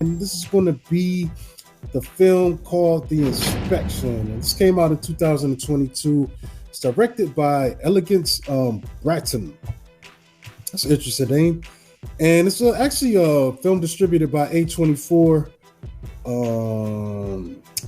And this is going to be the film called The Inspection. And this came out in 2022. It's directed by Elegance Bratton. That's an interesting name. And it's actually a film distributed by A24.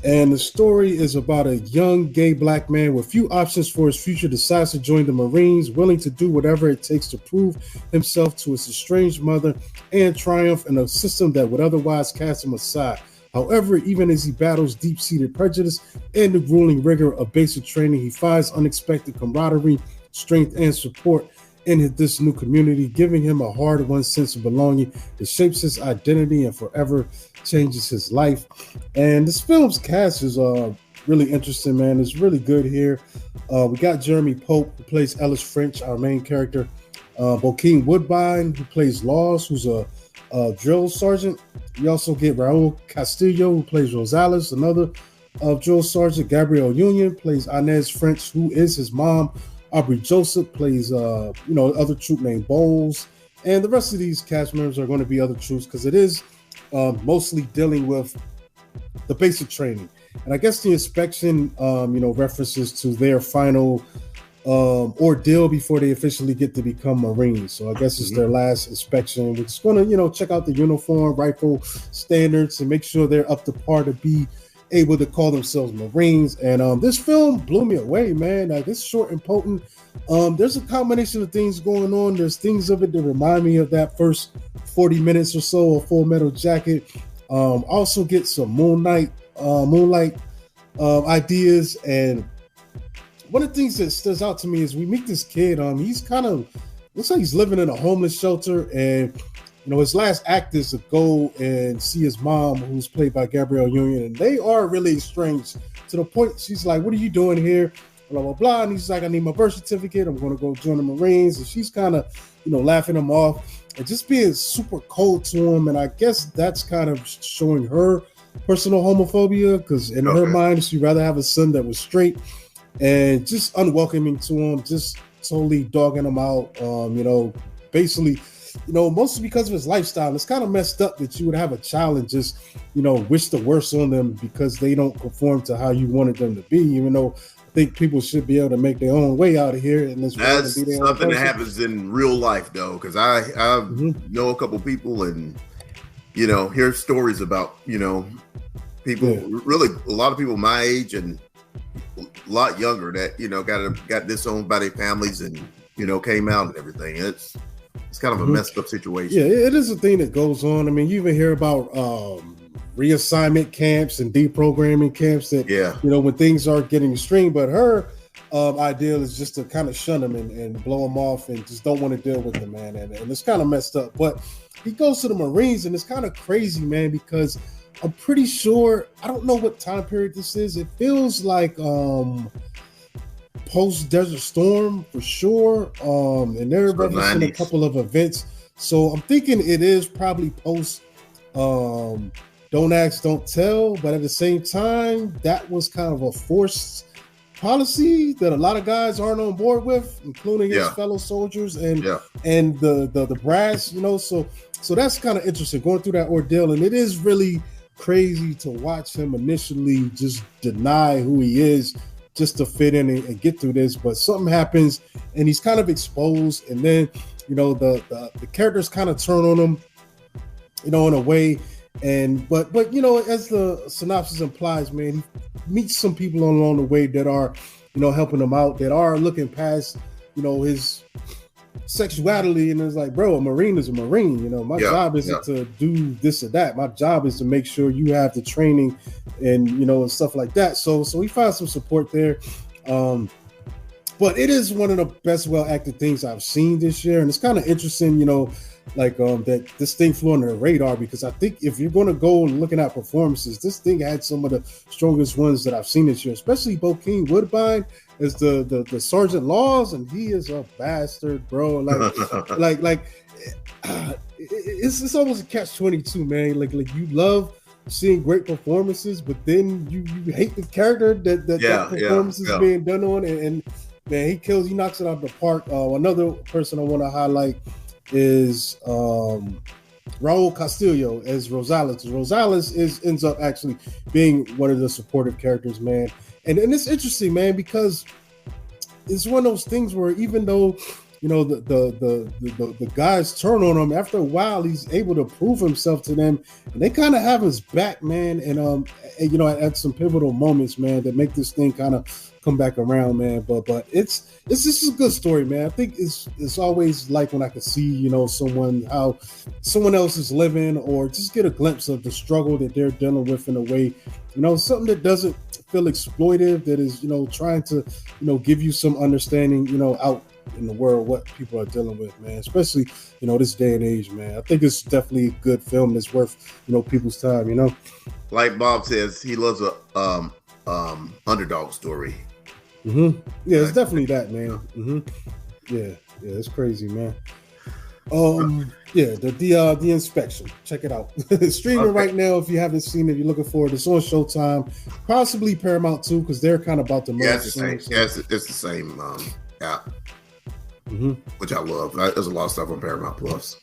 And the story is about a young gay black man with few options for his future decides to join the Marines, willing to do whatever it takes to prove himself to his estranged mother and triumph in a system that would otherwise cast him aside. However, even as he battles deep-seated prejudice and the grueling rigor of basic training, he finds unexpected camaraderie, strength, and support in this new community, giving him a hard-won sense of belonging that shapes his identity and forever changes his life. And this film's cast is really interesting, man. It's really good here. We got Jeremy Pope, who plays Ellis French, our main character. Bokeem Woodbine, who plays Laws, who's a drill sergeant. We also get Raul Castillo, who plays Rosales, another drill sergeant. Gabrielle Union plays Inez French, who is his mom. Aubrey Joseph plays, other troop named Bowles. And the rest of these cast members are going to be other troops because it is mostly dealing with the basic training. And I guess the inspection, references to their final ordeal before they officially get to become Marines. So I guess it's their last inspection, which is going to, check out the uniform, rifle standards and make sure they're up to par to be able to call themselves Marines. And this film blew me away, man. Like, it's short and potent. There's a combination of things going on. There's things of it that remind me of that first 40 minutes or so of Full Metal Jacket. Also get some Moonlight ideas. And one of the things that stands out to me is we meet this kid. He's kind of looks like he's living in a homeless shelter, and his last act is to go and see his mom, who's played by Gabrielle Union, and they are really estranged to the point she's like, "What are you doing here?" Blah blah blah, and he's like, "I need my birth certificate. I'm going to go join the Marines," and she's kind of, laughing him off and just being super cold to him. And I guess that's kind of showing her personal homophobia, because in her mind, she'd rather have a son that was straight, and just unwelcoming to him, just totally dogging him out. Basically, mostly because of his lifestyle. It's kind of messed up that you would have a child and just, wish the worst on them because they don't conform to how you wanted them to be, even though I think people should be able to make their own way out of here. And that's something that happens in real life, though, because I know a couple people and, hear stories about, people, really a lot of people my age and a lot younger that, got disowned by their families and, came out and everything. It's kind of a messed up situation. Yeah, it is a thing that goes on. I mean, you even hear about reassignment camps and deprogramming camps that, when things are getting extreme. But her ideal is just to kind of shun him and blow him off and just don't want to deal with him, man. And it's kind of messed up. But he goes to the Marines, and it's kind of crazy, man, because I'm pretty sure, I don't know what time period this is. It feels like post Desert Storm for sure, and they're referencing a couple of events, so I'm thinking it is probably post Don't Ask, Don't Tell, but at the same time, that was kind of a forced policy that a lot of guys aren't on board with, including his fellow soldiers and the brass, so that's kind of interesting going through that ordeal. And it is really crazy to watch him initially just deny who he is just to fit in and get through this, but something happens and he's kind of exposed, and then the characters kind of turn on him, in a way. And but as the synopsis implies, man, he meets some people along the way that are helping him out, that are looking past his sexuality, and it's like, bro, a Marine is a Marine. My job isn't to do this or that. My job is to make sure you have the training and and stuff like that. So we find some support there. But it is one of the best well-acted things I've seen this year, and it's kind of interesting, that this thing flew under the radar, because I think if you're going to go and looking at performances, this thing had some of the strongest ones that I've seen this year, especially Bokeem Woodbine as the Sergeant Laws, and he is a bastard, bro. It's almost a catch-22, man. Like you love seeing great performances, but then you hate the character that performance is being done on, and man, he knocks it out of the park. Another person I want to highlight is Raul Castillo as Rosales. Rosales ends up actually being one of the supportive characters, man. And it's interesting, man, because it's one of those things where even though the guys turn on him, after a while he's able to prove himself to them, and they kind of have his back, man. And at some pivotal moments, man, that make this thing kind of come back around, man. But it's just a good story, man. I think it's always like when I can see how someone else is living, or just get a glimpse of the struggle that they're dealing with in a way, something that doesn't feel exploitive, that is trying to give you some understanding out in the world what people are dealing with, man, especially this day and age, man. I think it's definitely a good film that's worth people's time. Like Bob says, he loves a underdog story. Mm-hmm. Yeah, it's definitely that, man. Mm-hmm. Yeah, it's crazy, man. The Inspection. Check it out. It's streaming right now. If you haven't seen it, you're looking forward. It's on Showtime, possibly Paramount too, because they're kind of about to merge. Yeah, it's the same. So. Yeah, it's the same app, which I love. There's a lot of stuff on Paramount Plus.